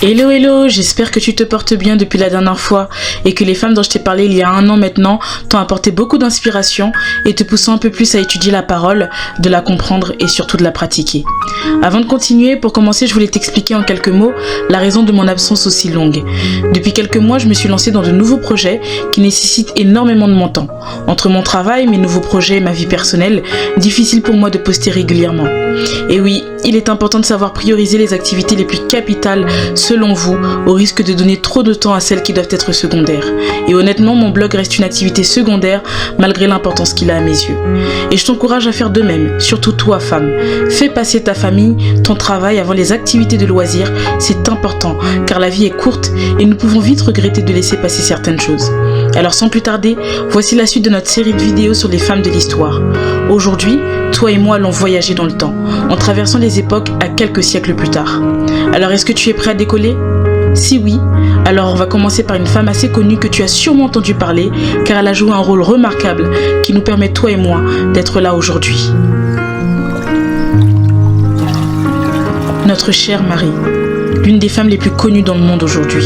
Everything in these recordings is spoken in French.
Hello hello, j'espère que tu te portes bien depuis la dernière fois et que les femmes dont je t'ai parlé il y a 1 an maintenant t'ont apporté beaucoup d'inspiration et te poussant un peu plus à étudier la parole, de la comprendre et surtout de la pratiquer. Avant de continuer, pour commencer, je voulais t'expliquer en quelques mots la raison de mon absence aussi longue. Depuis quelques mois, je me suis lancée dans de nouveaux projets qui nécessitent énormément de mon temps. Entre mon travail, mes nouveaux projets et ma vie personnelle, difficile pour moi de poster régulièrement. Et oui, il est important de savoir prioriser les activités les plus capitales selon vous, au risque de donner trop de temps à celles qui doivent être secondaires. Et honnêtement, mon blog reste une activité secondaire malgré l'importance qu'il a à mes yeux. Et je t'encourage à faire de même, surtout toi femme. Fais passer ta famille, ton travail avant les activités de loisirs, c'est important car la vie est courte et nous pouvons vite regretter de laisser passer certaines choses. Alors sans plus tarder, voici la suite de notre série de vidéos sur les femmes de l'histoire. Aujourd'hui, toi et moi allons voyager dans le temps, en traversant les époques à quelques siècles plus tard. Alors est-ce que tu es prêt à décoller ? Si oui, alors on va commencer par une femme assez connue que tu as sûrement entendu parler, car elle a joué un rôle remarquable qui nous permet, toi et moi, d'être là aujourd'hui. Notre chère Marie, l'une des femmes les plus connues dans le monde aujourd'hui.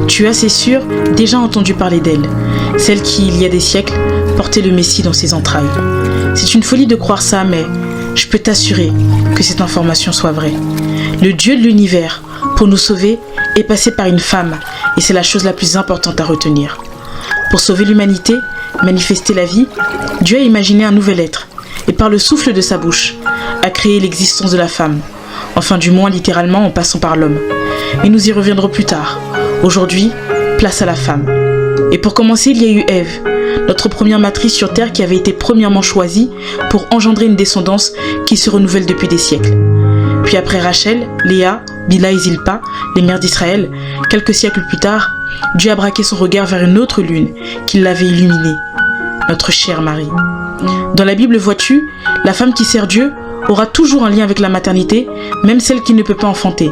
Tu as, c'est sûr, déjà entendu parler d'elle, celle qui, il y a des siècles, portait le Messie dans ses entrailles. C'est une folie de croire ça, mais je peux t'assurer que cette information soit vraie. Le Dieu de l'univers, pour nous sauver, est passé par une femme, et c'est la chose la plus importante à retenir. Pour sauver l'humanité, manifester la vie, Dieu a imaginé un nouvel être, et par le souffle de sa bouche, a créé l'existence de la femme, enfin du moins littéralement en passant par l'homme. Et nous y reviendrons plus tard. Aujourd'hui, place à la femme. Et pour commencer, il y a eu Ève, notre première matrice sur Terre qui avait été premièrement choisie pour engendrer une descendance qui se renouvelle depuis des siècles. Puis après Rachel, Léa, Bila et Zilpa, les mères d'Israël, quelques siècles plus tard, Dieu a braqué son regard vers une autre lune qui l'avait illuminée, notre chère Marie. Dans la Bible, vois-tu, la femme qui sert Dieu aura toujours un lien avec la maternité, même celle qui ne peut pas enfanter.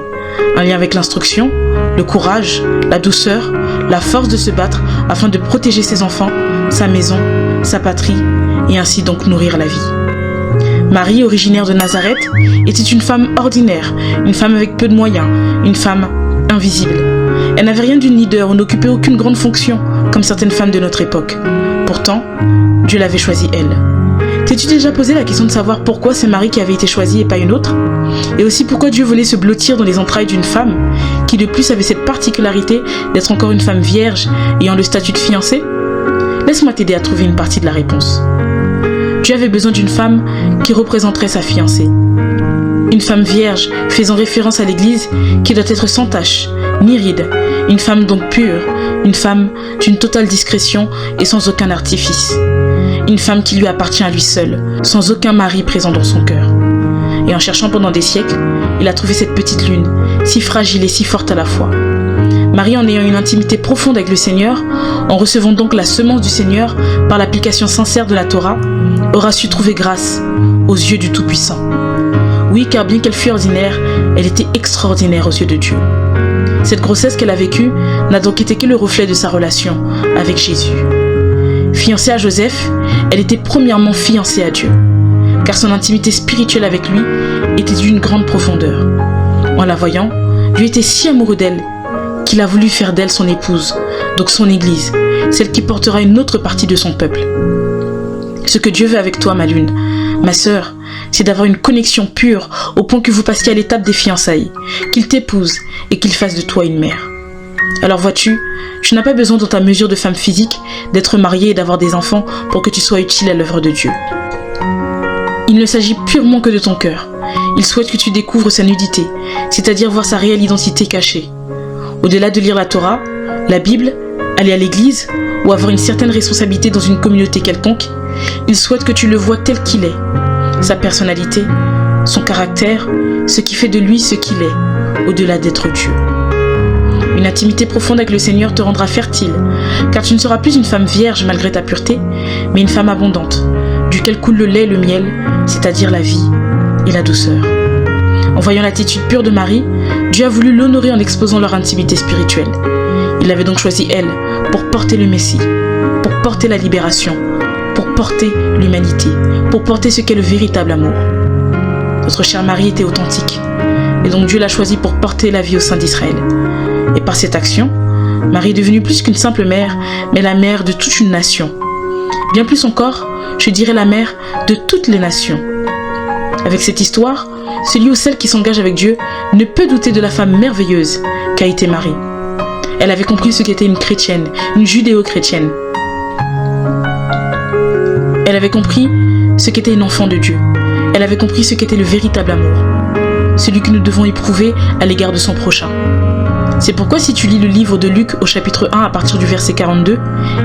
Un lien avec l'instruction, le courage, la douceur, la force de se battre afin de protéger ses enfants, sa maison, sa patrie et ainsi donc nourrir la vie. Marie, originaire de Nazareth, était une femme ordinaire, une femme avec peu de moyens, une femme invisible. Elle n'avait rien d'une leader ou n'occupait aucune grande fonction, comme certaines femmes de notre époque. Pourtant, Dieu l'avait choisie elle. T'es-tu déjà posé la question de savoir pourquoi c'est Marie qui avait été choisie et pas une autre ? Et aussi pourquoi Dieu voulait se blottir dans les entrailles d'une femme, qui de plus avait cette particularité d'être encore une femme vierge ayant le statut de fiancée ? Laisse-moi t'aider à trouver une partie de la réponse. Dieu avait besoin d'une femme qui représenterait sa fiancée. Une femme vierge, faisant référence à l'église, qui doit être sans tache, ni ride, une femme donc pure, une femme d'une totale discrétion et sans aucun artifice. Une femme qui lui appartient à lui seul, sans aucun mari présent dans son cœur. Et en cherchant pendant des siècles, il a trouvé cette petite lune, si fragile et si forte à la fois. Marie, en ayant une intimité profonde avec le Seigneur, en recevant donc la semence du Seigneur par l'application sincère de la Torah, aura su trouver grâce aux yeux du Tout-Puissant. Oui, car bien qu'elle fût ordinaire, elle était extraordinaire aux yeux de Dieu. Cette grossesse qu'elle a vécue n'a donc été que le reflet de sa relation avec Jésus. Fiancée à Joseph, elle était premièrement fiancée à Dieu, car son intimité spirituelle avec lui était d'une grande profondeur. En la voyant, Dieu était si amoureux d'elle qu'il a voulu faire d'elle son épouse, donc son église, celle qui portera une autre partie de son peuple. Ce que Dieu veut avec toi, ma lune, ma sœur, c'est d'avoir une connexion pure au point que vous passiez à l'étape des fiançailles, qu'il t'épouse et qu'il fasse de toi une mère. Alors vois-tu, tu n'as pas besoin dans ta mesure de femme physique d'être mariée et d'avoir des enfants pour que tu sois utile à l'œuvre de Dieu. Il ne s'agit purement que de ton cœur. Il souhaite que tu découvres sa nudité, c'est-à-dire voir sa réelle identité cachée. Au-delà de lire la Torah, la Bible, aller à l'église ou avoir une certaine responsabilité dans une communauté quelconque, il souhaite que tu le vois tel qu'il est. Sa personnalité, son caractère, ce qui fait de lui ce qu'il est, au-delà d'être Dieu. Une intimité profonde avec le Seigneur te rendra fertile, car tu ne seras plus une femme vierge malgré ta pureté, mais une femme abondante, duquel coule le lait et le miel, c'est-à-dire la vie et la douceur. En voyant l'attitude pure de Marie, Dieu a voulu l'honorer en exposant leur intimité spirituelle. Il avait donc choisi elle pour porter le Messie, pour porter la libération, pour porter l'humanité, pour porter ce qu'est le véritable amour. Notre chère Marie était authentique. Et donc Dieu l'a choisie pour porter la vie au sein d'Israël. Et par cette action, Marie est devenue plus qu'une simple mère, mais la mère de toute une nation. Bien plus encore, je dirais la mère de toutes les nations. Avec cette histoire, celui ou celle qui s'engage avec Dieu ne peut douter de la femme merveilleuse qu'a été Marie. Elle avait compris ce qu'était une chrétienne, une judéo-chrétienne. Elle avait compris ce qu'était une enfant de Dieu. Elle avait compris ce qu'était le véritable amour, celui que nous devons éprouver à l'égard de son prochain. C'est pourquoi si tu lis le livre de Luc au chapitre 1 à partir du verset 42,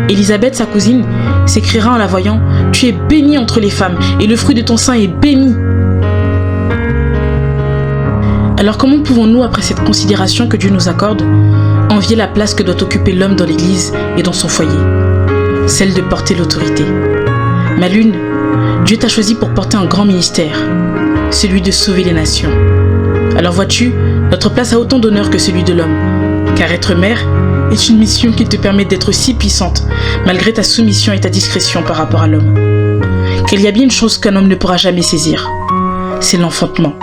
Élisabeth, sa cousine, s'écriera en la voyant « Tu es bénie entre les femmes et le fruit de ton sein est béni ». Alors comment pouvons-nous, après cette considération que Dieu nous accorde, envier la place que doit occuper l'homme dans l'église et dans son foyer, celle de porter l'autorité. Ma lune, Dieu t'a choisi pour porter un grand ministère, celui de sauver les nations. Alors vois-tu, notre place a autant d'honneur que celui de l'homme, car être mère est une mission qui te permet d'être si puissante, malgré ta soumission et ta discrétion par rapport à l'homme. Qu'il y a bien une chose qu'un homme ne pourra jamais saisir, c'est l'enfantement.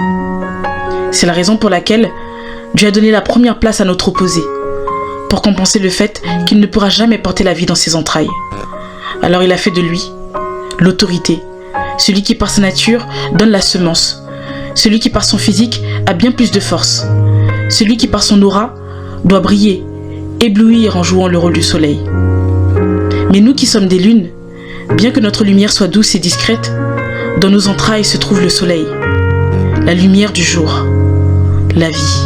C'est la raison pour laquelle Dieu a donné la première place à notre opposé, pour compenser le fait qu'il ne pourra jamais porter la vie dans ses entrailles. Alors il a fait de lui l'autorité, celui qui par sa nature donne la semence, celui qui par son physique a bien plus de force, celui qui par son aura doit briller, éblouir en jouant le rôle du soleil. Mais nous qui sommes des lunes, bien que notre lumière soit douce et discrète, dans nos entrailles se trouve le soleil, la lumière du jour, la vie.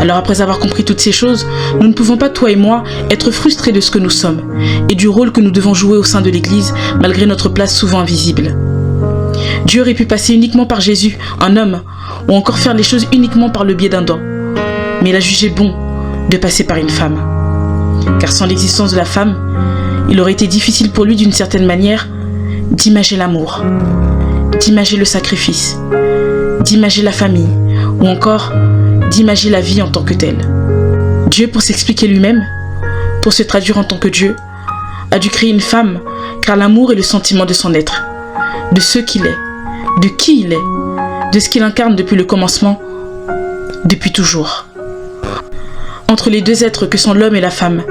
Alors après avoir compris toutes ces choses, nous ne pouvons pas, toi et moi, être frustrés de ce que nous sommes et du rôle que nous devons jouer au sein de l'Église malgré notre place souvent invisible. Dieu aurait pu passer uniquement par Jésus, un homme, ou encore faire les choses uniquement par le biais d'un don. Mais il a jugé bon de passer par une femme. Car sans l'existence de la femme, il aurait été difficile pour lui d'une certaine manière d'imager l'amour, d'imager le sacrifice, d'imager la famille, ou encore d'imager la vie en tant que telle. Dieu, pour s'expliquer lui-même, pour se traduire en tant que Dieu, a dû créer une femme, car l'amour est le sentiment de son être, de ce qu'il est, de qui il est, de ce qu'il incarne depuis le commencement, depuis toujours. Entre les deux êtres que sont l'homme et la femme,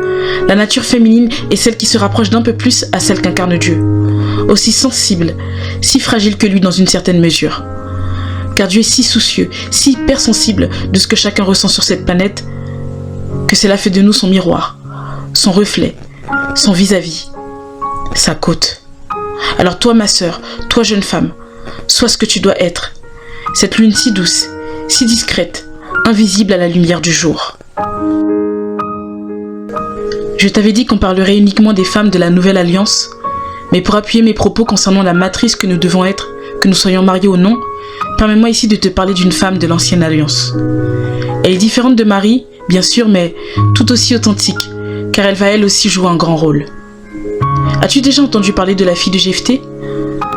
la nature féminine est celle qui se rapproche d'un peu plus à celle qu'incarne Dieu, aussi sensible, si fragile que lui dans une certaine mesure. Car Dieu est si soucieux, si hypersensible de ce que chacun ressent sur cette planète, que cela fait de nous son miroir, son reflet, son vis-à-vis, sa côte. Alors toi ma sœur, toi jeune femme, sois ce que tu dois être, cette lune si douce, si discrète, invisible à la lumière du jour. Je t'avais dit qu'on parlerait uniquement des femmes de la Nouvelle Alliance, mais pour appuyer mes propos concernant la matrice que nous devons être, que nous soyons mariés ou non, permets-moi ici de te parler d'une femme de l'Ancienne Alliance. Elle est différente de Marie, bien sûr, mais tout aussi authentique, car elle va elle aussi jouer un grand rôle. As-tu déjà entendu parler de la fille de Jephthé ?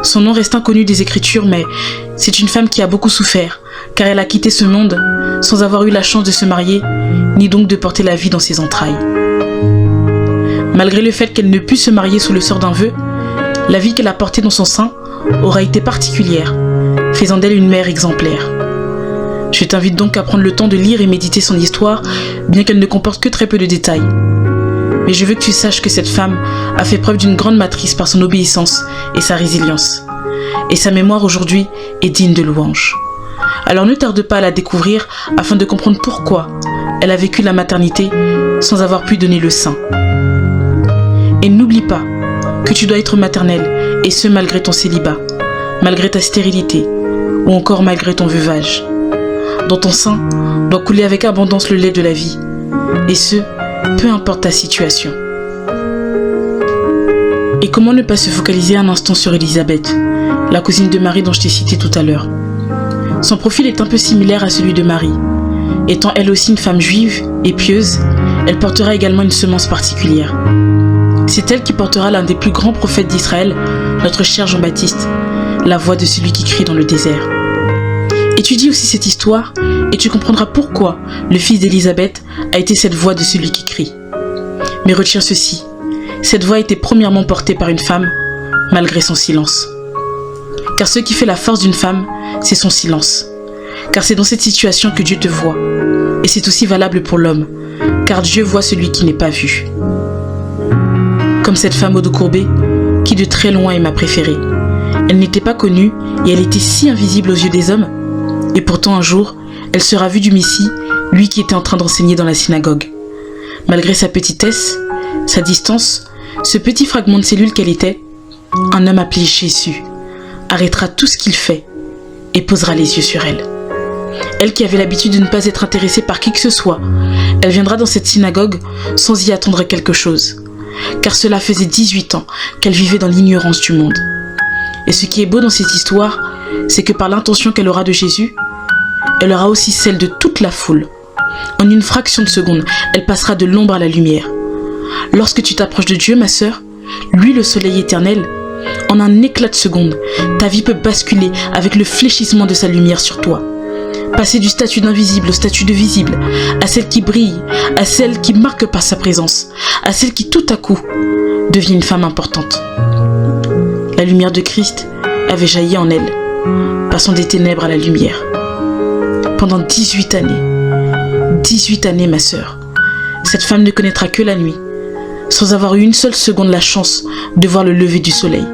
Son nom reste inconnu des Écritures, mais c'est une femme qui a beaucoup souffert, car elle a quitté ce monde sans avoir eu la chance de se marier, ni donc de porter la vie dans ses entrailles. Malgré le fait qu'elle ne put se marier sous le sort d'un vœu, la vie qu'elle a portée dans son sein aura été particulière, faisant d'elle une mère exemplaire. Je t'invite donc à prendre le temps de lire et méditer son histoire, bien qu'elle ne comporte que très peu de détails. Mais je veux que tu saches que cette femme a fait preuve d'une grande matrice par son obéissance et sa résilience. Et sa mémoire aujourd'hui est digne de louange. Alors ne tarde pas à la découvrir afin de comprendre pourquoi elle a vécu la maternité sans avoir pu donner le sein. Et n'oublie pas que tu dois être maternelle, et ce malgré ton célibat, malgré ta stérilité, ou encore malgré ton veuvage. Dans ton sein doit couler avec abondance le lait de la vie, et ce, peu importe ta situation. Et comment ne pas se focaliser un instant sur Élisabeth, la cousine de Marie dont je t'ai cité tout à l'heure. Son profil est un peu similaire à celui de Marie. Étant elle aussi une femme juive et pieuse, elle portera également une semence particulière. C'est elle qui portera l'un des plus grands prophètes d'Israël, notre cher Jean-Baptiste, la voix de celui qui crie dans le désert. Étudie aussi cette histoire et tu comprendras pourquoi le fils d'Élisabeth a été cette voix de celui qui crie. Mais retiens ceci, cette voix a été premièrement portée par une femme, malgré son silence. Car ce qui fait la force d'une femme, c'est son silence. car c'est dans cette situation que Dieu te voit. Et c'est aussi valable pour l'homme, car Dieu voit celui qui n'est pas vu. Comme cette femme au dos courbé, qui de très loin est ma préférée. Elle n'était pas connue et elle était si invisible aux yeux des hommes. Et pourtant un jour, elle sera vue du Messie, lui qui était en train d'enseigner dans la synagogue. Malgré sa petitesse, sa distance, ce petit fragment de cellule qu'elle était, un homme appelé Jésus arrêtera tout ce qu'il fait et posera les yeux sur elle. Elle qui avait l'habitude de ne pas être intéressée par qui que ce soit, elle viendra dans cette synagogue sans y attendre quelque chose, car cela faisait 18 ans qu'elle vivait dans l'ignorance du monde. Et ce qui est beau dans cette histoire, c'est que par l'intention qu'elle aura de Jésus, elle aura aussi celle de toute la foule. En une fraction de seconde, elle passera de l'ombre à la lumière. Lorsque tu t'approches de Dieu, ma sœur, lui le soleil éternel, en un éclat de seconde, ta vie peut basculer avec le fléchissement de sa lumière sur toi. Passer du statut d'invisible au statut de visible, à celle qui brille, à celle qui marque par sa présence, à celle qui tout à coup devient une femme importante. La lumière de Christ avait jailli en elle, passant des ténèbres à la lumière. Pendant 18 années ma sœur, cette femme ne connaîtra que la nuit, sans avoir eu une seule seconde la chance de voir le lever du soleil.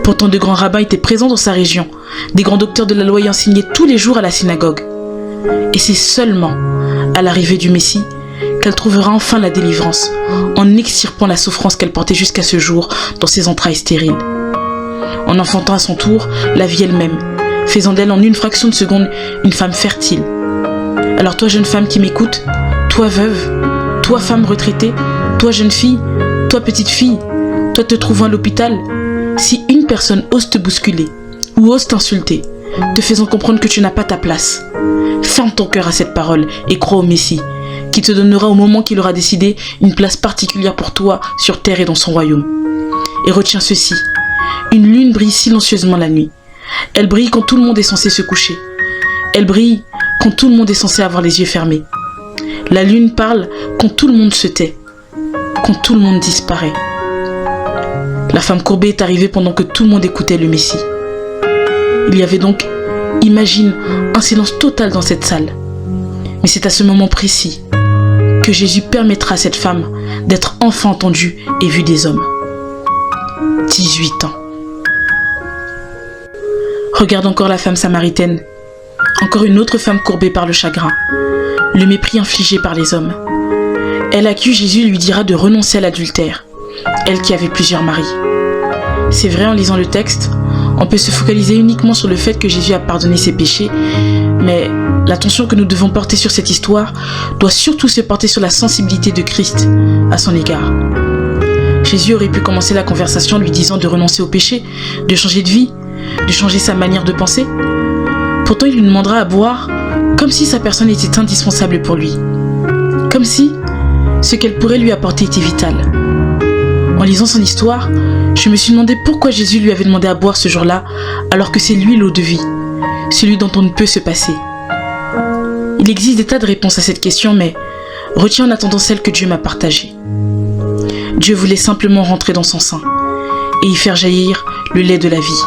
Pourtant de grands rabbins étaient présents dans sa région, des grands docteurs de la loi y enseignaient tous les jours à la synagogue. Et c'est seulement à l'arrivée du Messie qu'elle trouvera enfin la délivrance, en extirpant la souffrance qu'elle portait jusqu'à ce jour dans ses entrailles stériles. En enfantant à son tour la vie elle-même, faisant d'elle en une fraction de seconde une femme fertile. Alors toi jeune femme qui m'écoute, toi veuve, toi femme retraitée, toi jeune fille, toi petite fille, toi te trouvant à l'hôpital, si une personne ose te bousculer ou ose t'insulter, te faisant comprendre que tu n'as pas ta place, ferme ton cœur à cette parole et crois au Messie, qui te donnera au moment qu'il aura décidé une place particulière pour toi sur terre et dans son royaume. Et retiens ceci, une lune brille silencieusement la nuit. Elle brille quand tout le monde est censé se coucher. Elle brille quand tout le monde est censé avoir les yeux fermés. La lune parle quand tout le monde se tait, quand tout le monde disparaît. La femme courbée est arrivée pendant que tout le monde écoutait le Messie. Il y avait donc, imagine, un silence total dans cette salle. Mais c'est à ce moment précis que Jésus permettra à cette femme d'être enfin entendue et vue des hommes. 18 ans. Regarde encore la femme samaritaine, encore une autre femme courbée par le chagrin, le mépris infligé par les hommes. Elle à qui Jésus lui dira de renoncer à l'adultère, elle qui avait plusieurs maris. C'est vrai, en lisant le texte, on peut se focaliser uniquement sur le fait que Jésus a pardonné ses péchés, mais l'attention que nous devons porter sur cette histoire doit surtout se porter sur la sensibilité de Christ à son égard. Jésus aurait pu commencer la conversation en lui disant de renoncer au péché, de changer de vie, de changer sa manière de penser. Pourtant, il lui demandera à boire comme si sa personne était indispensable pour lui, comme si ce qu'elle pourrait lui apporter était vital. En lisant son histoire, je me suis demandé pourquoi Jésus lui avait demandé à boire ce jour-là, alors que c'est lui l'eau de vie, celui dont on ne peut se passer. Il existe des tas de réponses à cette question, mais retiens en attendant celle que Dieu m'a partagée. Dieu voulait simplement rentrer dans son sein et y faire jaillir le lait de la vie.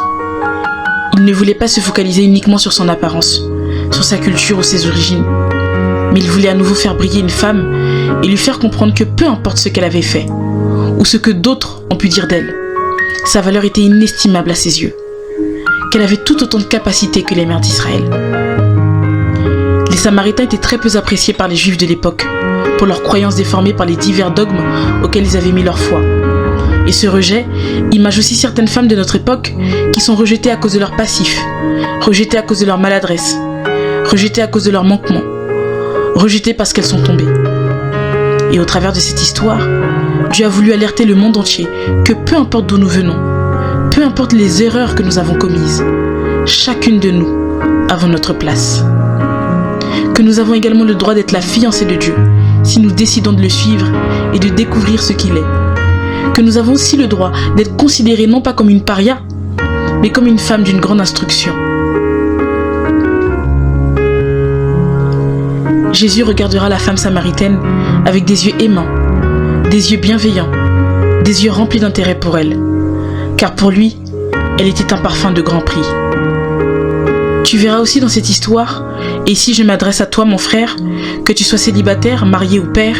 Il ne voulait pas se focaliser uniquement sur son apparence, sur sa culture ou ses origines, mais il voulait à nouveau faire briller une femme et lui faire comprendre que peu importe ce qu'elle avait fait, ou ce que d'autres ont pu dire d'elle, sa valeur était inestimable à ses yeux, qu'elle avait tout autant de capacités que les mères d'Israël. Les Samaritains étaient très peu appréciés par les Juifs de l'époque, pour leurs croyances déformées par les divers dogmes auxquels ils avaient mis leur foi. Et ce rejet image aussi certaines femmes de notre époque qui sont rejetées à cause de leur passif, rejetées à cause de leur maladresse, rejetées à cause de leur manquement, rejetées parce qu'elles sont tombées. Et au travers de cette histoire, Dieu a voulu alerter le monde entier que peu importe d'où nous venons, peu importe les erreurs que nous avons commises, chacune de nous avons notre place. Que nous avons également le droit d'être la fiancée de Dieu, si nous décidons de le suivre et de découvrir ce qu'il est. Que nous avons aussi le droit d'être considérés non pas comme une paria, mais comme une femme d'une grande instruction. Jésus regardera la femme samaritaine avec des yeux aimants, des yeux bienveillants, des yeux remplis d'intérêt pour elle, car pour lui, elle était un parfum de grand prix. tu verras aussi dans cette histoire, et ici je m'adresse à toi mon frère, que tu sois célibataire, marié ou père,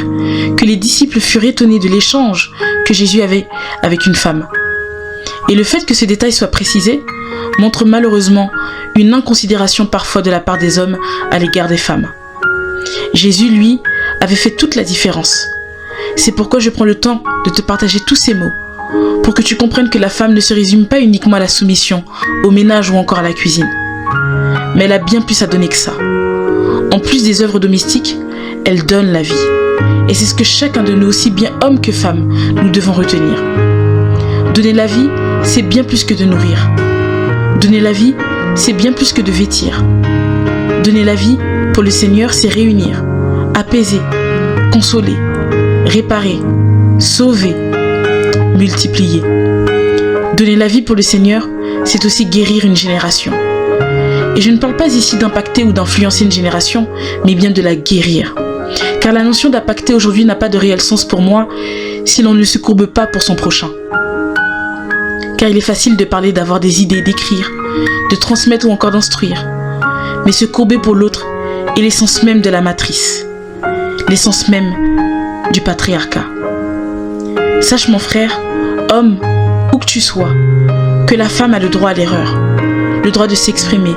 que les disciples furent étonnés de l'échange que Jésus avait avec une femme. Et le fait que ce détail soit précisé montre malheureusement une inconsidération parfois de la part des hommes à l'égard des femmes. Jésus, lui, avait fait toute la différence. C'est pourquoi je prends le temps de te partager tous ces mots, pour que tu comprennes que la femme ne se résume pas uniquement à la soumission, au ménage ou encore à la cuisine. Mais elle a bien plus à donner que ça. En plus des œuvres domestiques, elle donne la vie. Et c'est ce que chacun de nous, aussi bien homme que femme, nous devons retenir. Donner la vie, c'est bien plus que de nourrir. Donner la vie, c'est bien plus que de vêtir. Donner la vie, pour le Seigneur, c'est réunir, apaiser, consoler, réparer, sauver, multiplier. Donner la vie pour le Seigneur, c'est aussi guérir une génération. Et je ne parle pas ici d'impacter ou d'influencer une génération, mais bien de la guérir. Car la notion d'impacter aujourd'hui n'a pas de réel sens pour moi si l'on ne se courbe pas pour son prochain. Car il est facile de parler, d'avoir des idées, d'écrire, de transmettre ou encore d'instruire. Mais se courber pour l'autre est l'essence même de la matrice, l'essence même du patriarcat. Sache mon frère, homme, où que tu sois, que la femme a le droit à l'erreur, le droit de s'exprimer,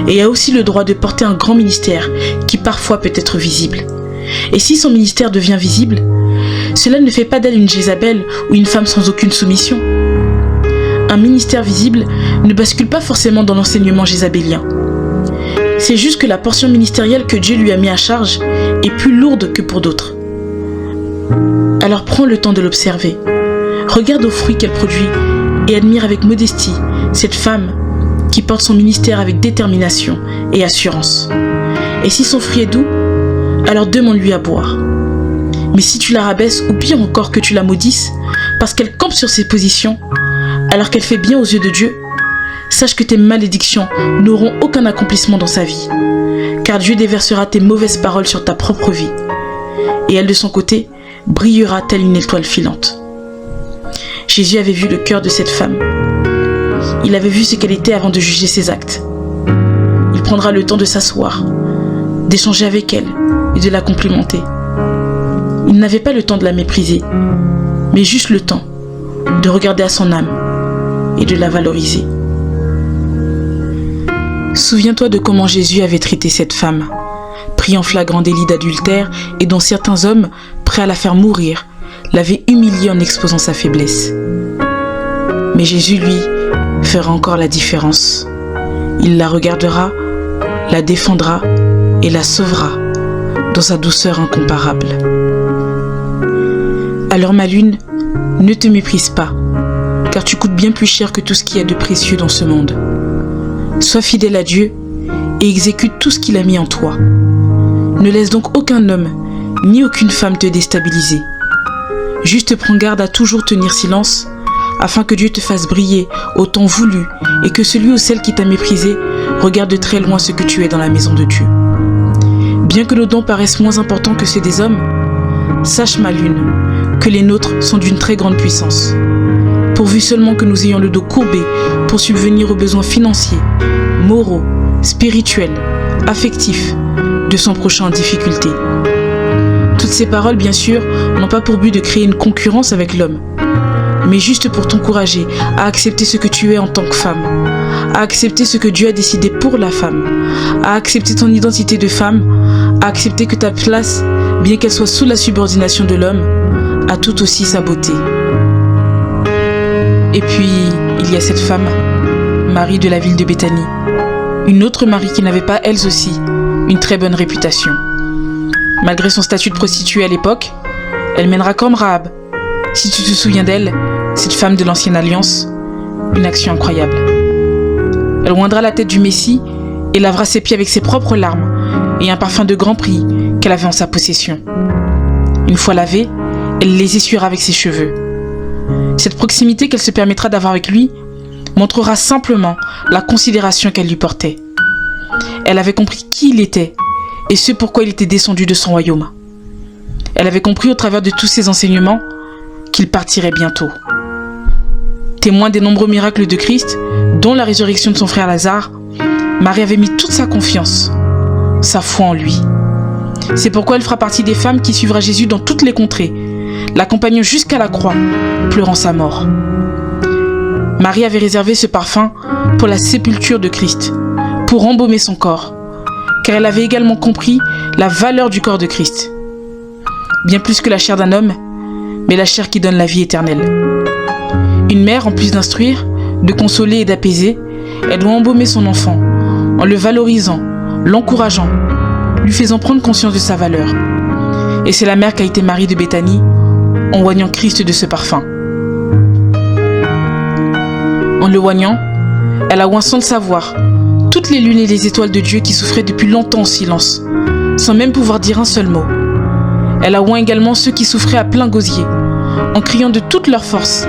et a aussi le droit de porter un grand ministère qui parfois peut être visible. Et si son ministère devient visible, cela ne fait pas d'elle une Jézabel ou une femme sans aucune soumission. Un ministère visible ne bascule pas forcément dans l'enseignement jézabélien. C'est juste que la portion ministérielle que Dieu lui a mis à charge est plus lourde que pour d'autres. Alors prends le temps de l'observer. Regarde aux fruits qu'elle produit et admire avec modestie cette femme qui porte son ministère avec détermination et assurance. Et si son fruit est doux, alors demande-lui à boire. Mais si tu la rabaisses ou pire encore que tu la maudisses parce qu'elle campe sur ses positions, alors qu'elle fait bien aux yeux de Dieu, sache que tes malédictions n'auront aucun accomplissement dans sa vie, car Dieu déversera tes mauvaises paroles sur ta propre vie, et elle de son côté brillera telle une étoile filante. Jésus avait vu le cœur de cette femme. Il avait vu ce qu'elle était avant de juger ses actes. Il prendra le temps de s'asseoir, d'échanger avec elle et de la complimenter. Il n'avait pas le temps de la mépriser, mais juste le temps de regarder à son âme et de la valoriser. Souviens-toi de comment Jésus avait traité cette femme, pris en flagrant délit d'adultère et dont certains hommes, prêts à la faire mourir, l'avaient humiliée en exposant sa faiblesse. Mais Jésus, lui, fera encore la différence. Il la regardera, la défendra et la sauvera dans sa douceur incomparable. Alors ma lune, ne te méprise pas, car tu coûtes bien plus cher que tout ce qu'il y a de précieux dans ce monde. Sois fidèle à Dieu et exécute tout ce qu'il a mis en toi. Ne laisse donc aucun homme ni aucune femme te déstabiliser. Juste prends garde à toujours tenir silence, afin que Dieu te fasse briller au temps voulu et que celui ou celle qui t'a méprisé regarde de très loin ce que tu es dans la maison de Dieu. Bien que nos dons paraissent moins importants que ceux des hommes, sache ma lune que les nôtres sont d'une très grande puissance. Pourvu seulement que nous ayons le dos courbé pour subvenir aux besoins financiers, moraux, spirituels, affectifs de son prochain en difficulté. Toutes ces paroles, bien sûr, n'ont pas pour but de créer une concurrence avec l'homme, mais juste pour t'encourager à accepter ce que tu es en tant que femme, à accepter ce que Dieu a décidé pour la femme, à accepter ton identité de femme, à accepter que ta place, bien qu'elle soit sous la subordination de l'homme, a tout aussi sa beauté. Et puis, il y a cette femme, Marie de la ville de Béthanie, une autre Marie qui n'avait pas, elle aussi, une très bonne réputation. Malgré son statut de prostituée à l'époque, elle mènera comme Rahab, si tu te souviens d'elle, cette femme de l'ancienne alliance, une action incroyable. Elle oindra la tête du Messie et lavera ses pieds avec ses propres larmes et un parfum de grand prix qu'elle avait en sa possession. Une fois lavée, elle les essuiera avec ses cheveux. Cette proximité qu'elle se permettra d'avoir avec lui montrera simplement la considération qu'elle lui portait. Elle avait compris qui il était et ce pourquoi il était descendu de son royaume. Elle avait compris au travers de tous ses enseignements qu'il partirait bientôt. Témoin des nombreux miracles de Christ, dont la résurrection de son frère Lazare, Marie avait mis toute sa confiance, sa foi en lui. C'est pourquoi elle fera partie des femmes qui suivra Jésus dans toutes les contrées, l'accompagnant jusqu'à la croix, pleurant sa mort. Marie avait réservé ce parfum pour la sépulture de Christ, pour embaumer son corps, car elle avait également compris la valeur du corps de Christ. Bien plus que la chair d'un homme, mais la chair qui donne la vie éternelle. Une mère, en plus d'instruire, de consoler et d'apaiser, elle doit embaumer son enfant, en le valorisant, l'encourageant, lui faisant prendre conscience de sa valeur. Et c'est la mère qu'a été Marie de Béthanie, en oignant Christ de ce parfum. En le oignant, elle a oint sans le savoir toutes les lunes et les étoiles de Dieu qui souffraient depuis longtemps en silence, sans même pouvoir dire un seul mot. Elle a oint également ceux qui souffraient à plein gosier, en criant de toute leur force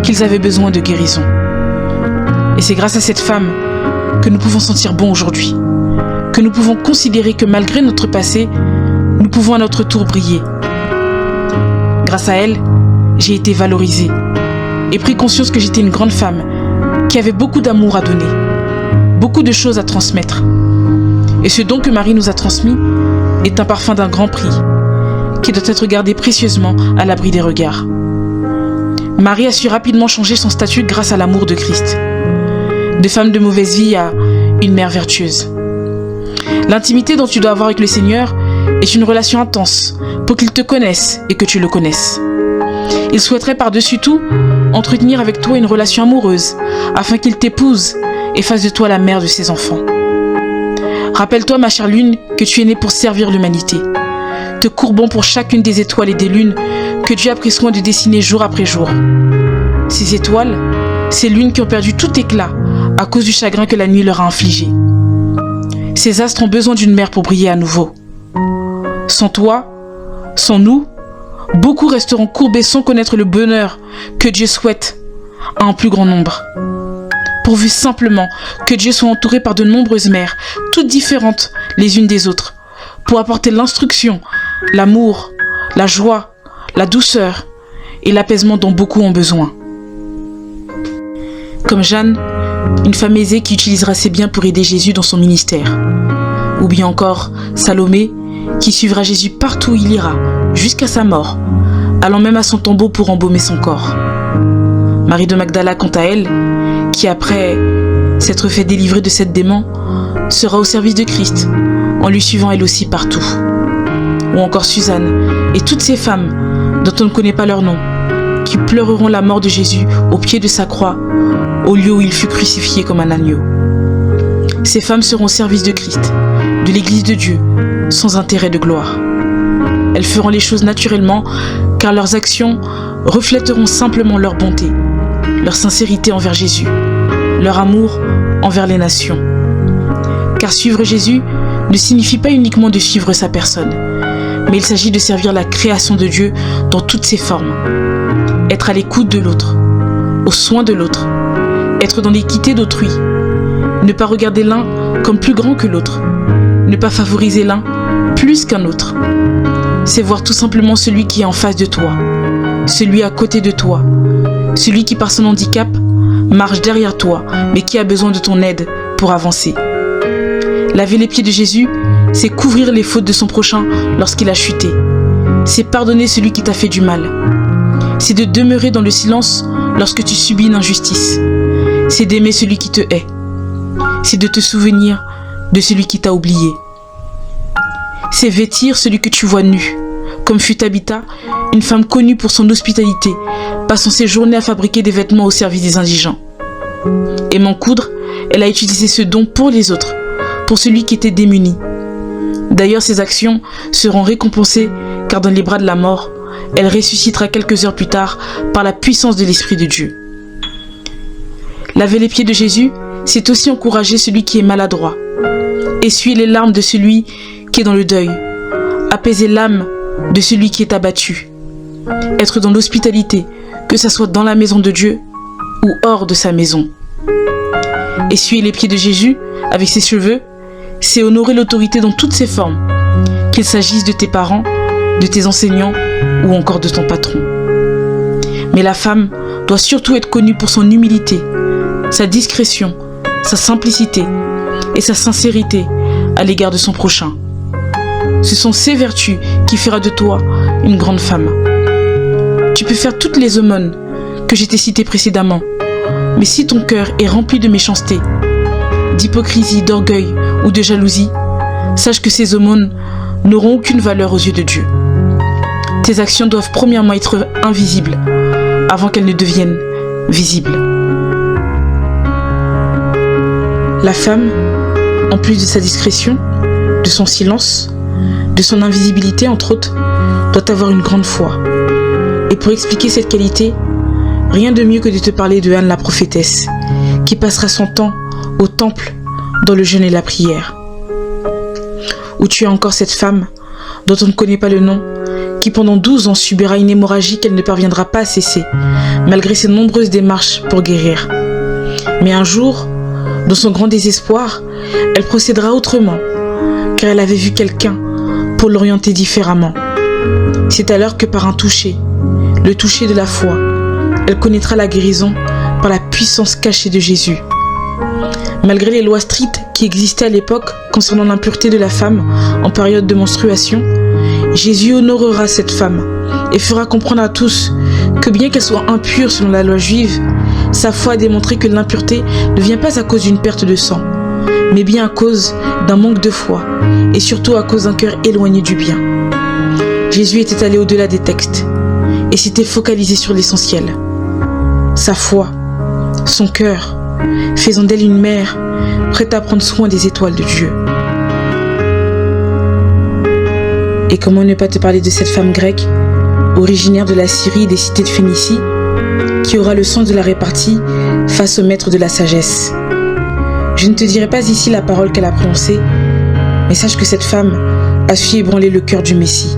qu'ils avaient besoin de guérison. Et c'est grâce à cette femme que nous pouvons sentir bon aujourd'hui, que nous pouvons considérer que malgré notre passé, nous pouvons à notre tour briller. Grâce à elle, j'ai été valorisée et pris conscience que j'étais une grande femme qui avait beaucoup d'amour à donner, beaucoup de choses à transmettre. Et ce don que Marie nous a transmis est un parfum d'un grand prix qui doit être gardé précieusement à l'abri des regards. Marie a su rapidement changer son statut grâce à l'amour de Christ. De femme de mauvaise vie à une mère vertueuse. L'intimité dont tu dois avoir avec le Seigneur est une relation intense pour qu'il te connaisse et que tu le connaisses. Il souhaiterait par-dessus tout entretenir avec toi une relation amoureuse afin qu'il t'épouse et fasse de toi la mère de ses enfants. Rappelle-toi, ma chère lune, que tu es née pour servir l'humanité, te courbant pour chacune des étoiles et des lunes que Dieu a pris soin de dessiner jour après jour. Ces étoiles, ces lunes qui ont perdu tout éclat à cause du chagrin que la nuit leur a infligé. Ces astres ont besoin d'une mère pour briller à nouveau. Sans toi, sans nous, beaucoup resteront courbés sans connaître le bonheur que Dieu souhaite à un plus grand nombre. Pourvu simplement que Dieu soit entouré par de nombreuses mères, toutes différentes les unes des autres, pour apporter l'instruction, l'amour, la joie, la douceur et l'apaisement dont beaucoup ont besoin. Comme Jeanne, une femme aisée qui utilisera ses biens pour aider Jésus dans son ministère. Ou bien encore Salomé, qui suivra Jésus partout où il ira, jusqu'à sa mort, allant même à son tombeau pour embaumer son corps. Marie de Magdala, quant à elle, qui après s'être fait délivrer de cette démon, sera au service de Christ, en lui suivant elle aussi partout. Ou encore Suzanne, et toutes ces femmes dont on ne connaît pas leur nom, qui pleureront la mort de Jésus au pied de sa croix, au lieu où il fut crucifié comme un agneau. Ces femmes seront au service de Christ, de l'Église de Dieu, sans intérêt de gloire. Elles feront les choses naturellement, car leurs actions reflèteront simplement leur bonté, leur sincérité envers Jésus, leur amour envers les nations. Car suivre Jésus ne signifie pas uniquement de suivre sa personne, mais il s'agit de servir la création de Dieu dans toutes ses formes. Être à l'écoute de l'autre, au soin de l'autre, être dans l'équité d'autrui, ne pas regarder l'un comme plus grand que l'autre, ne pas favoriser l'un plus qu'un autre. C'est voir tout simplement celui qui est en face de toi, celui à côté de toi, celui qui par son handicap marche derrière toi, mais qui a besoin de ton aide pour avancer. Laver les pieds de Jésus, c'est couvrir les fautes de son prochain lorsqu'il a chuté. C'est pardonner celui qui t'a fait du mal. C'est de demeurer dans le silence lorsque tu subis une injustice. C'est d'aimer celui qui te hait. C'est de te souvenir de celui qui t'a oublié. C'est vêtir celui que tu vois nu, comme fut Tabitha, une femme connue pour son hospitalité, passant ses journées à fabriquer des vêtements au service des indigents. Aimant coudre, elle a utilisé ce don pour les autres, pour celui qui était démuni. D'ailleurs, ses actions seront récompensées, car dans les bras de la mort, elle ressuscitera quelques heures plus tard par la puissance de l'Esprit de Dieu. Laver les pieds de Jésus, c'est aussi encourager celui qui est maladroit, essuyer les larmes de celui qui est dans le deuil, apaiser l'âme de celui qui est abattu, être dans l'hospitalité, que ce soit dans la maison de Dieu ou hors de sa maison. Essuyer les pieds de Jésus avec ses cheveux, c'est honorer l'autorité dans toutes ses formes, qu'il s'agisse de tes parents, de tes enseignants ou encore de ton patron. Mais la femme doit surtout être connue pour son humilité, sa discrétion, sa simplicité et sa sincérité à l'égard de son prochain. Ce sont ces vertus qui feront de toi une grande femme. Tu peux faire toutes les aumônes que j'ai citées précédemment, mais si ton cœur est rempli de méchanceté, d'hypocrisie, d'orgueil ou de jalousie, sache que ces aumônes n'auront aucune valeur aux yeux de Dieu. Tes actions doivent premièrement être invisibles avant qu'elles ne deviennent visibles. La femme, en plus de sa discrétion, de son silence, de son invisibilité entre autres, doit avoir une grande foi. Et pour expliquer cette qualité, rien de mieux que de te parler de Anne la prophétesse, qui passera son temps au temple dans le jeûne et la prière. Ou tu as encore cette femme, dont on ne connaît pas le nom, qui pendant 12 ans subira une hémorragie qu'elle ne parviendra pas à cesser, malgré ses nombreuses démarches pour guérir. Mais un jour, dans son grand désespoir, elle procédera autrement, car elle avait vu quelqu'un pour l'orienter différemment. C'est alors que par un toucher, le toucher de la foi, elle connaîtra la guérison par la puissance cachée de Jésus. Malgré les lois strictes qui existaient à l'époque concernant l'impureté de la femme en période de menstruation, Jésus honorera cette femme et fera comprendre à tous que bien qu'elle soit impure selon la loi juive, sa foi a démontré que l'impureté ne vient pas à cause d'une perte de sang, mais bien à cause d'un manque de foi et surtout à cause d'un cœur éloigné du bien. Jésus était allé au-delà des textes et s'était focalisé sur l'essentiel. Sa foi, son cœur, faisant d'elle une mère prête à prendre soin des étoiles de Dieu. Et comment ne pas te parler de cette femme grecque, originaire de la Syrie et des cités de Phénicie, qui aura le sens de la répartie face au maître de la sagesse. Je ne te dirai pas ici la parole qu'elle a prononcée, mais sache que cette femme a su ébranler le cœur du Messie.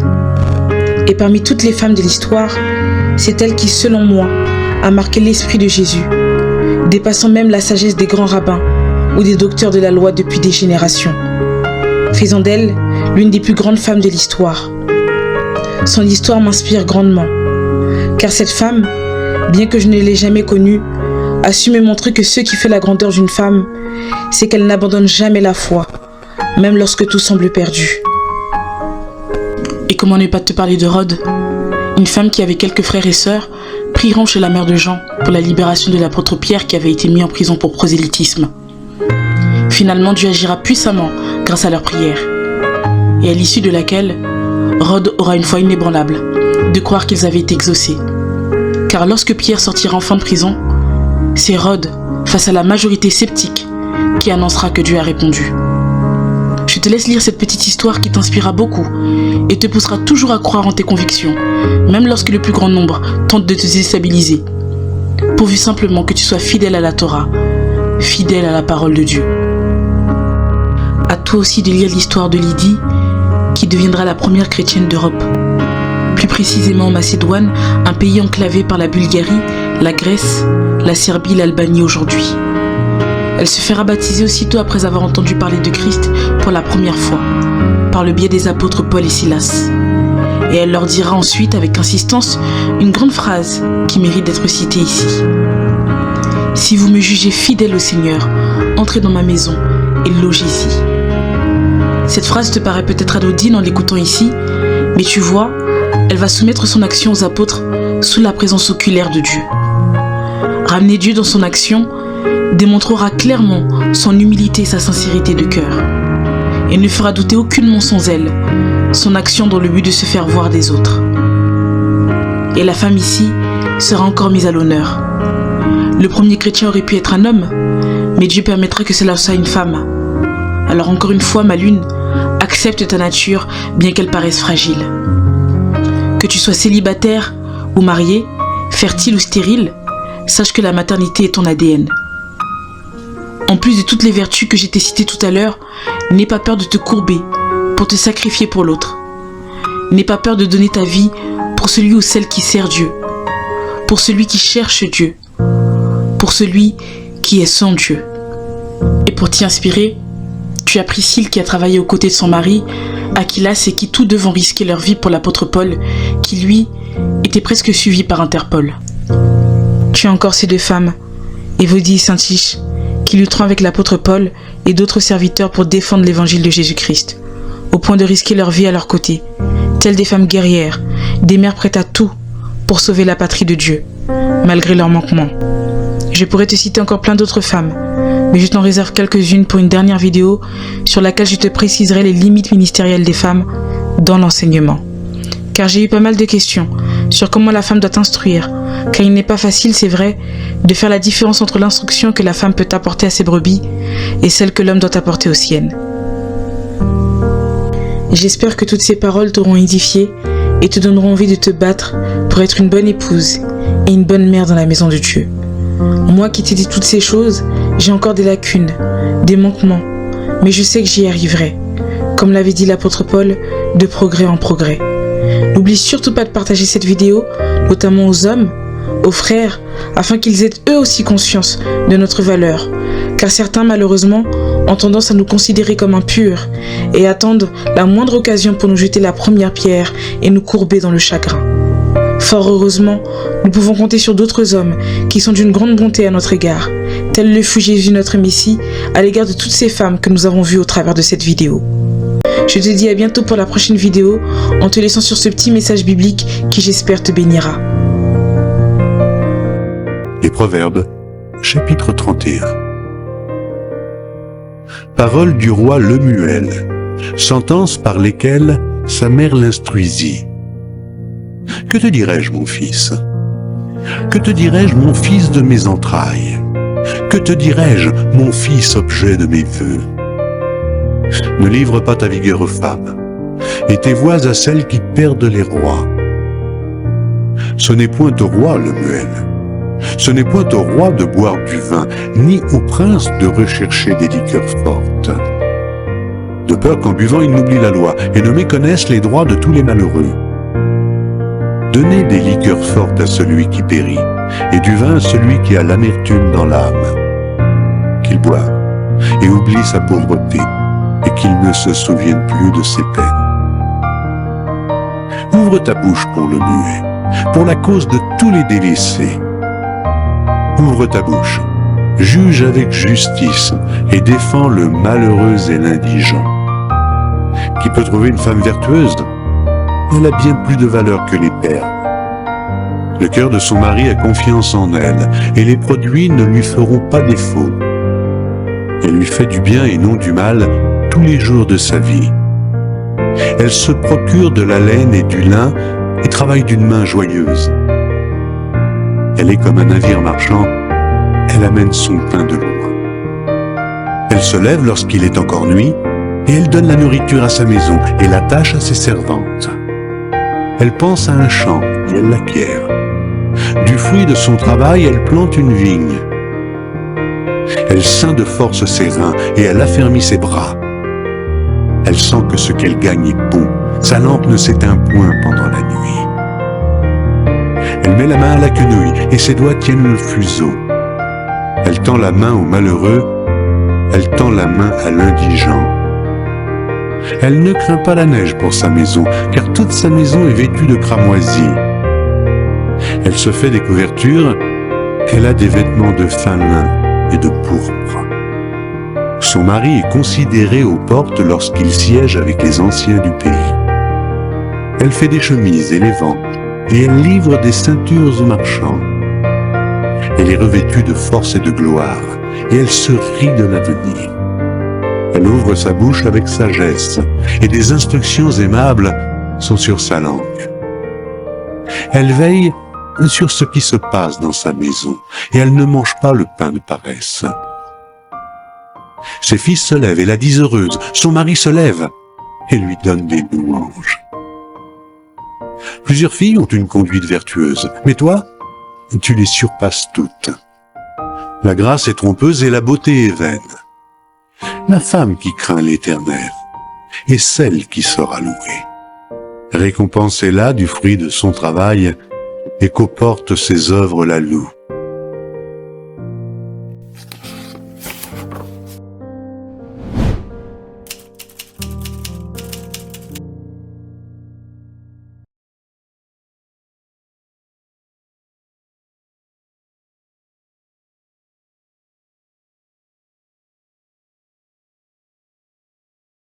Et parmi toutes les femmes de l'histoire, c'est elle qui, selon moi, a marqué l'esprit de Jésus, dépassant même la sagesse des grands rabbins ou des docteurs de la loi depuis des générations, faisant d'elle l'une des plus grandes femmes de l'histoire. Son histoire m'inspire grandement, car cette femme, bien que je ne l'ai jamais connue, a su me montrer que ce qui fait la grandeur d'une femme, c'est qu'elle n'abandonne jamais la foi, même lorsque tout semble perdu. Et comment ne pas te parler de Rhode, une femme qui, avec quelques frères et sœurs, prieront chez la mère de Jean pour la libération de l'apôtre Pierre qui avait été mis en prison pour prosélytisme. Finalement, Dieu agira puissamment grâce à leur prière, et à l'issue de laquelle, Rhode aura une foi inébranlable de croire qu'ils avaient été exaucés. Car lorsque Pierre sortira enfin de prison, c'est Rhode, face à la majorité sceptique, qui annoncera que Dieu a répondu. Je te laisse lire cette petite histoire qui t'inspirera beaucoup et te poussera toujours à croire en tes convictions, même lorsque le plus grand nombre tente de te déstabiliser, pourvu simplement que tu sois fidèle à la Torah, fidèle à la parole de Dieu. À toi aussi de lire l'histoire de Lydie, qui deviendra la première chrétienne d'Europe. Plus précisément en Macédoine, un pays enclavé par la Bulgarie, la Grèce, la Serbie, l'Albanie aujourd'hui. Elle se fera baptiser aussitôt après avoir entendu parler de Christ pour la première fois, par le biais des apôtres Paul et Silas. Et elle leur dira ensuite avec insistance une grande phrase qui mérite d'être citée ici. « Si vous me jugez fidèle au Seigneur, entrez dans ma maison et logez-y. » Cette phrase te paraît peut-être anodine en l'écoutant ici, mais tu vois, elle va soumettre son action aux apôtres sous la présence oculaire de Dieu. Ramener Dieu dans son action démontrera clairement son humilité et sa sincérité de cœur, et ne fera douter aucunement son zèle, son action dans le but de se faire voir des autres. Et la femme ici sera encore mise à l'honneur. Le premier chrétien aurait pu être un homme, mais Dieu permettra que cela soit une femme. Alors encore une fois, ma lune, accepte ta nature, bien qu'elle paraisse fragile. Que tu sois célibataire ou marié, fertile ou stérile, sache que la maternité est ton ADN. En plus de toutes les vertus que j'ai t'ai citées tout à l'heure, n'aie pas peur de te courber pour te sacrifier pour l'autre. N'aie pas peur de donner ta vie pour celui ou celle qui sert Dieu, pour celui qui cherche Dieu, pour celui qui est sans Dieu. Et pour t'y inspirer, tu as Priscille qui a travaillé aux côtés de son mari, Aquilas, et qui tous deux vont risquer leur vie pour l'apôtre Paul, qui lui était presque suivi par Interpol. Tu as encore ces deux femmes, Évodie et Syntyche, qui lutteront avec l'apôtre Paul et d'autres serviteurs pour défendre l'évangile de Jésus-Christ, au point de risquer leur vie à leur côté, telles des femmes guerrières, des mères prêtes à tout pour sauver la patrie de Dieu, malgré leurs manquements. Je pourrais te citer encore plein d'autres femmes, mais je t'en réserve quelques-unes pour une dernière vidéo sur laquelle je te préciserai les limites ministérielles des femmes dans l'enseignement. Car j'ai eu pas mal de questions sur comment la femme doit instruire, car il n'est pas facile, c'est vrai, de faire la différence entre l'instruction que la femme peut apporter à ses brebis et celle que l'homme doit apporter aux siennes. J'espère que toutes ces paroles t'auront édifié et te donneront envie de te battre pour être une bonne épouse et une bonne mère dans la maison de Dieu. Moi qui t'ai dit toutes ces choses, j'ai encore des lacunes, des manquements, mais je sais que j'y arriverai. Comme l'avait dit l'apôtre Paul, de progrès en progrès. N'oublie surtout pas de partager cette vidéo, notamment aux hommes, aux frères, afin qu'ils aient eux aussi conscience de notre valeur, car certains malheureusement ont tendance à nous considérer comme impurs et attendent la moindre occasion pour nous jeter la première pierre et nous courber dans le chagrin. Fort heureusement, nous pouvons compter sur d'autres hommes qui sont d'une grande bonté à notre égard, tel le fut Jésus notre Messie à l'égard de toutes ces femmes que nous avons vues au travers de cette vidéo. Je te dis à bientôt pour la prochaine vidéo, en te laissant sur ce petit message biblique qui j'espère te bénira. Les Proverbes, chapitre 31. Parole du roi Lemuel, sentences par lesquelles sa mère l'instruisit. Que te dirais-je, mon fils? Que te dirais-je, mon fils de mes entrailles? Que te dirais-je, mon fils objet de mes vœux? Ne livre pas ta vigueur aux femmes, et tes voix à celles qui perdent les rois. Ce n'est point au roi, Lemuel, ce n'est point au roi de boire du vin, ni au prince de rechercher des liqueurs fortes. De peur qu'en buvant ils n'oublient la loi, et ne méconnaissent les droits de tous les malheureux. Donnez des liqueurs fortes à celui qui périt, et du vin à celui qui a l'amertume dans l'âme. Qu'il boive, et oublie sa pauvreté, et qu'il ne se souvienne plus de ses peines. Ouvre ta bouche pour le muet, pour la cause de tous les délaissés. Ouvre ta bouche, juge avec justice, et défends le malheureux et l'indigent. Qui peut trouver une femme vertueuse? Elle a bien plus de valeur que les perles. Le cœur de son mari a confiance en elle, et les produits ne lui feront pas défaut. Elle lui fait du bien et non du mal tous les jours de sa vie. Elle se procure de la laine et du lin et travaille d'une main joyeuse. Elle est comme un navire marchand, elle amène son pain de loin. Elle se lève lorsqu'il est encore nuit, et elle donne la nourriture à sa maison et l'attache à ses servantes. Elle pense à un champ et elle l'acquiert. Du fruit de son travail, elle plante une vigne. Elle ceint de force ses reins et elle affermit ses bras. Elle sent que ce qu'elle gagne est bon. Sa lampe ne s'éteint point pendant la nuit. Elle met la main à la quenouille et ses doigts tiennent le fuseau. Elle tend la main au malheureux, elle tend la main à l'indigent. Elle ne craint pas la neige pour sa maison, car toute sa maison est vêtue de cramoisis. Elle se fait des couvertures, elle a des vêtements de fin lin et de pourpre. Son mari est considéré aux portes lorsqu'il siège avec les anciens du pays. Elle fait des chemises et les vend, et elle livre des ceintures aux marchands. Elle est revêtue de force et de gloire, et elle se rit de l'avenir. Elle ouvre sa bouche avec sagesse, et des instructions aimables sont sur sa langue. Elle veille sur ce qui se passe dans sa maison, et elle ne mange pas le pain de paresse. Ses fils se lèvent et la disent heureuse, son mari se lève et lui donne des louanges. Plusieurs filles ont une conduite vertueuse, mais toi, tu les surpasses toutes. La grâce est trompeuse et la beauté est vaine. La femme qui craint l'Éternel est celle qui sera louée. Récompensez-la du fruit de son travail et qu'aux portes ses œuvres la louent.